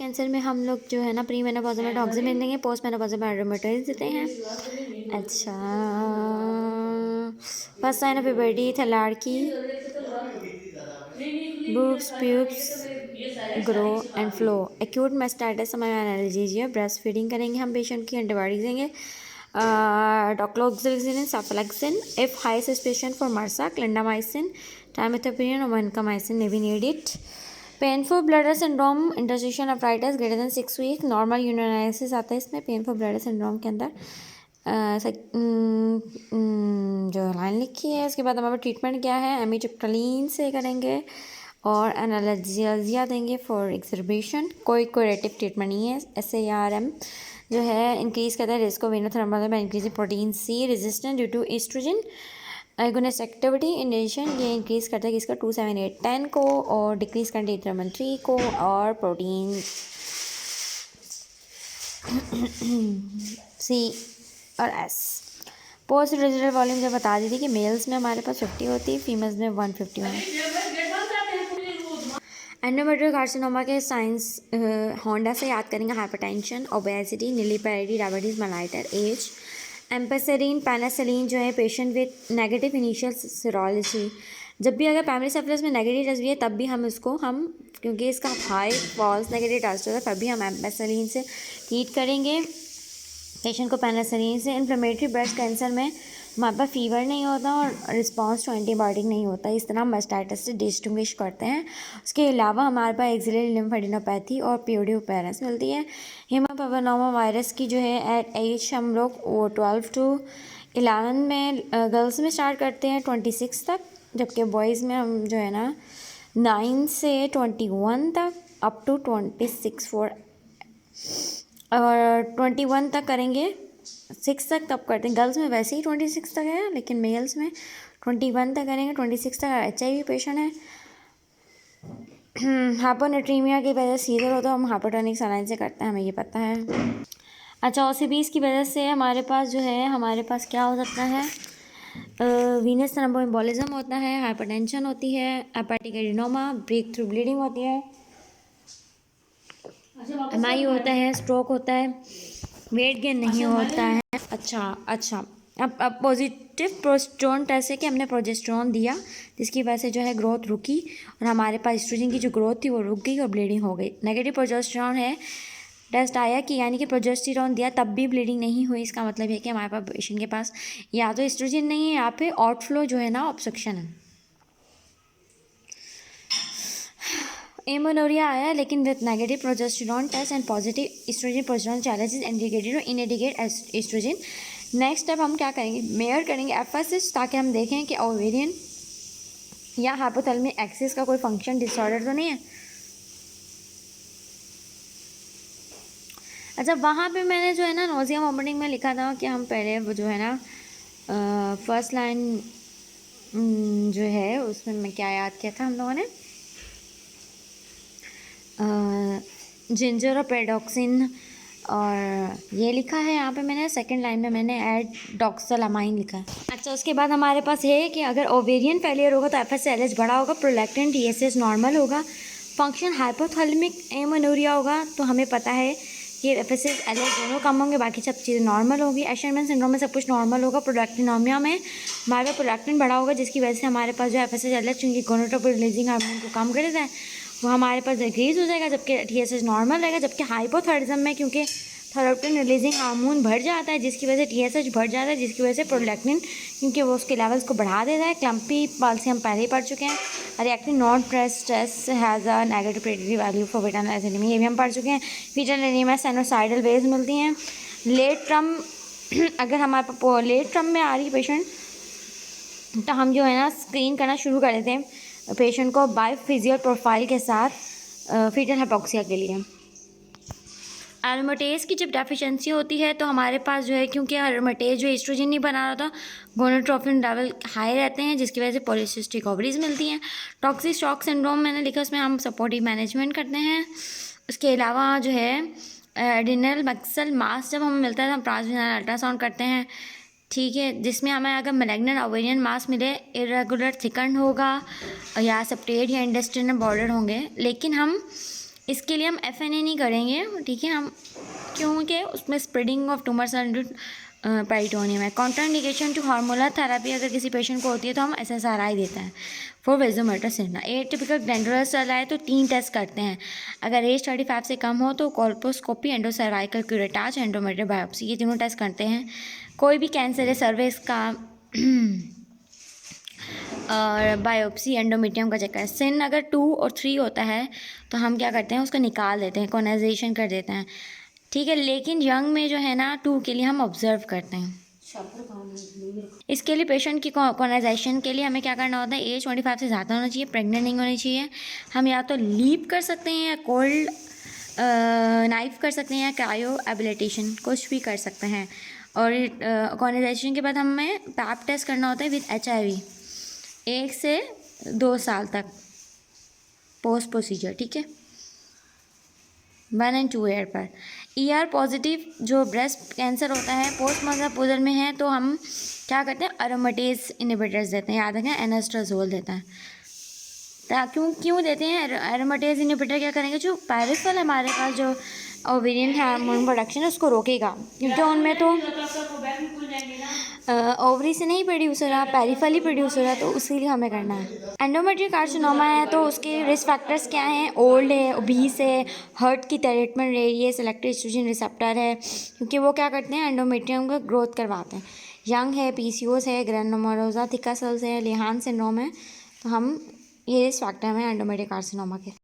Cancer में हम लोग जो है ना प्री मेनोपॉज़ल में डॉक्सिमेन देंगे, पोस्ट मेनोपॉज़ल में आरोमेटाइड देते हैं। अच्छा, फर्स्ट साइन ऑफ प्यूबर्टी था लड़की, boobs, pubes grow and flow, acute mastitis analgesia, breast feeding करेंगे हम पेशेंट की, एंटीबायोटिक्स देंगे, dicloxacillin, cephalexin, if high suspicion for MRSA, clindamycin, trimethoprim और vancomycin may be needed. Painful bladder syndrome, interstitial nephritis greater than 6 week, normal urinalysis आता है इसमें painful bladder syndrome के अंदर। जो लाइन लिखी है उसके बाद हमारा ट्रीटमेंट क्या है, एमिट्रिप्टालीन से करेंगे और एनाल्जेसिया देंगे फॉर एक्सरबेशन। कोई क्यूरेटिव ट्रीटमेंट नहीं है। SARM जो है इंक्रीज़ करता है risk of venous thrombosis by increasing protein C resistant due to estrogen agonist activity in addition. ये इंक्रीज़ करता है किसका 2, 7, 8, 10 को, और डिक्रीज़ करता है T3 3 को, और प्रोटीन C और S। पोस्ट रेजिडल वॉल्यूम जब बता दी थी कि मेल्स में हमारे पास 50 होती है, फीमेल्स में 151। एंडोमेट्रियल कार्सिनोमा के साइंस होंडा से याद करेंगे, hypertension, obesity, nulliparity, diabetes mellitus, age, ampicillin, penicillin जो है patient with negative initial serology. जब भी अगर प्राइमरी सिफिलिस में नेगेटिव टेस्ट भी है तब भी हम इसको क्योंकि इसका हाई फॉल्स नेगेटिव टेस्ट होता है तब भी हम एम्पेसिलिन से ट्रीट करेंगे पेशेंट को, पेनिसिलिन से। इन्फ्लेमेटरी ब्रेस्ट कैंसर में हमारे पास फीवर नहीं होता और रिस्पांस टू एंटीबायोटिक नहीं होता, इस तरह मास्टाइटिस से डिस्टिंग्विश करते हैं। उसके अलावा हमारे पास एक्सिलरी लिम्फेडिनोपैथी और प्यूडियोपेरेंस मिलती है। हेमोपेपिलोमा वायरस की जो है एट एज हम लोग 12 to 11 में गर्ल्स में स्टार्ट करते हैं 26 तक, जबकि बॉयज़ में हम जो है ना 9 से 21 तक अप टू 26 और 21 तक करेंगे, 6 तक तब करते हैं। गर्ल्स में वैसे ही 26 तक है लेकिन मेल्स में 21 तक करेंगे। 26 तक HIV पेशेंट है। हाइपोनेट्रीमिया की वजह से सीजर होता है, हम हाइपोटोनिक सलाइन से करते हैं, हमें ये पता है। अच्छा, OCPs की वजह से हमारे पास जो है हमारे पास क्या हो सकता है, वीनस थ्रोम्बोएम्बोलिज्म होता है, हाइपरटेंशन होती है, hepatic adenoma, break through bleeding होती है, MI होता है, स्ट्रोक होता है, वेट गेन नहीं होता है। अच्छा अब पॉजिटिव प्रोजेस्टेरोन टेस्ट है कि हमने प्रोजेस्टेरोन दिया जिसकी वजह से जो है ग्रोथ रुकी और हमारे पास एस्ट्रोजन की जो ग्रोथ थी वो रुक गई और ब्लीडिंग हो गई। नेगेटिव प्रोजेस्टेरोन है, टेस्ट आया कि यानी कि प्रोजेस्टेरोन दिया तब भी ब्लीडिंग नहीं हुई, इसका मतलब है कि हमारे पास पेशेंट के पास या तो एस्ट्रोजन नहीं है या फिर आउटफ्लो जो है ना ऑब्स्ट्रक्शन है। एमोनोरिया आया लेकिन with negative progesterone test and positive estrogen progesterone challenges indicated और इनइंडिकेट एस्ट्रोजन। नेक्स्ट स्टेप हम क्या करेंगे, मेयर करेंगे FSH ताकि हम देखें कि ओवेरियन या हाइपोथैलेमिक एक्सिस का कोई फंक्शन डिसऑर्डर तो नहीं है। अच्छा, वहाँ पे मैंने जो है ना नोजिया वॉमिटिंग में लिखा था कि हम पहले वो जो है ना फर्स्ट लाइन जो है उसमें मैं क्या याद किया था हम लोगों ने, जिंजर और पेडॉक्सिन और ये लिखा है यहाँ पे मैंने सेकंड लाइन में मैंने एडॉक्सिलामाइन लिखा है। अच्छा, उसके बाद हमारे पास है कि अगर ओवेरियन फेलियर होगा तो FSH बढ़ा होगा, प्रोलैक्टिन TSH नॉर्मल होगा, फंक्शन हाइपोथैलेमिक एमेनोरिया होगा तो हमें पता है कि FSH LH दोनों कम होंगे, बाकी सब चीज़ें नॉर्मल होगी। एशरमैन सिंड्रोम में सब कुछ नॉर्मल होगा। प्रोलैक्टिनोमिया में हमारे पास प्रोलैक्टिन बढ़ा होगा जिसकी वजह से हमारे पास जो FSH LH क्योंकि गोनाडोट्रोपिन रिलीजिंग हार्मोन को कम कर देता है वो हमारे पास डिक्रीज हो जाएगा, जबकि TSH नॉर्मल रहेगा। जबकि हाइपोथायराइडिज्म में क्योंकि थायरोक्सिन रिलीजिंग हार्मोन बढ़ जाता है जिसकी वजह से TSH बढ़ जाता है, जिसकी वजह से प्रोलैक्टिन क्योंकि वो उसके लेवल्स को बढ़ा देता है। क्लम्पी पाल्सी हम पहले ही पढ़ चुके हैं। Reactive non press test has a negative predictive value for beta anaemia, ये भी हम पढ़ चुके हैं। फीटल एनीमिया साइनोसाइडल वेज मिलती हैं। लेट ट्रम अगर हमारे पास लेट ट्रम में आ रही पेशेंट तो हम जो है ना स्क्रीन करना शुरू कर देते हैं पेशेंट को बायोफिजिकल प्रोफाइल के साथ फीटल हाइपोक्सिया के लिए। एरोमेटेज की जब डेफिशिएंसी होती है तो हमारे पास जो है क्योंकि एरोमेटेज जो एस्ट्रोजन नहीं बना रहा था, गोनाडोट्रोपिन लेवल हाई रहते हैं जिसकी वजह से पॉलीसिस्टिक ओवरीज मिलती हैं। टॉक्सिक शॉक सिंड्रोम मैंने लिखा, उसमें हम सपोर्टिव मैनेजमेंट करते हैं। उसके अलावा जो है एडिनल मक्सल मास जब हमें मिलता है तो हम ट्रांसवेजिनल अल्ट्रासाउंड करते हैं, ठीक है, जिसमें हमें अगर मैलिग्नेंट ओवेरियन मास मिले, इरेगुलर थिकन होगा या सेप्टेड या इंटेस्टाइनल बॉर्डर होंगे, लेकिन हम इसके लिए हम FNA नहीं करेंगे, ठीक है, हम क्योंकि उसमें spreading of tumours and peritoneum है। कॉन्ट्राइंडिकेशन टू हार्मोनल थेरेपी अगर किसी पेशेंट को होती है तो हम SSRI देते हैं for vasomotor syndrome. Atypical glandular cell है तो 3 टेस्ट करते हैं। अगर एज 35 से कम हो तो कोल्पोस्कोपी, एंडोसर्वाइकल क्यूरेटाज, एंडोमेट्रियल बायोप्सी, ये तीनों टेस्ट करते हैं। कोई भी कैंसर है सर्विक्स का और बायोप्सी एंडोमेट्रियम का चेक करें। सिन अगर 2 और 3 होता है तो हम क्या करते हैं, उसको निकाल देते हैं, कॉनाइजेशन कर देते हैं, ठीक है। लेकिन यंग में जो है ना 2 के लिए हम ऑब्जर्व करते हैं। इसके लिए पेशेंट की कॉनाइजेशन के लिए हमें क्या करना होता है, एज 25 से ज़्यादा होना चाहिए, प्रेग्नेंट नहीं होनी चाहिए। हम या तो लीप कर सकते हैं या कोल्ड नाइफ कर सकते हैं या क्रायो एबिलिटेशन, कुछ भी कर सकते हैं। और कॉनाइजेशन के बाद हमें पैप टेस्ट करना होता है विद HIV 1 से 2 साल तक पोस्ट प्रोसीजर, ठीक है, 1 और 2 ईयर पर। ER पॉजिटिव जो ब्रेस्ट कैंसर होता है पोस्ट मेनोपॉजल में है तो हम क्या करते हैं, अरोमेटेज इनहिबिटर्स देते हैं, याद रखें एनास्ट्राजोल देता है। क्यों देते हैं एरोमेटेज इनहिबिटर, क्या करेंगे, जो पैरिफल हमारे पास जो ओवेरियन हार्मोन प्रोडक्शन है उसको रोकेगा, क्योंकि उनमें तो ओवरी से नहीं प्रोड्यूसर है, पैरिफल ही प्रोड्यूसर है, तो उसी लिए हमें करना है। एंडोमेट्रियल कार्सिनोमा है तो उसके रिस्क फैक्टर्स क्या हैं, ओल्ड है, ओबीस है, हर्ट की ट्रीटमेंट रही है, सेलेक्टिव एस्ट्रोजन रिसेप्टर है, क्योंकि वो क्या करते हैं, एंडोमेट्रियम का ग्रोथ करवाते हैं। यंग है, PCOS है, ग्रेनुलोमा थिका सेल्स है, लिहान सिंड्रोम है, तो हम ये रिस्क फैक्टर हैं एंडोमेट्रियल कार्सिनोमा के।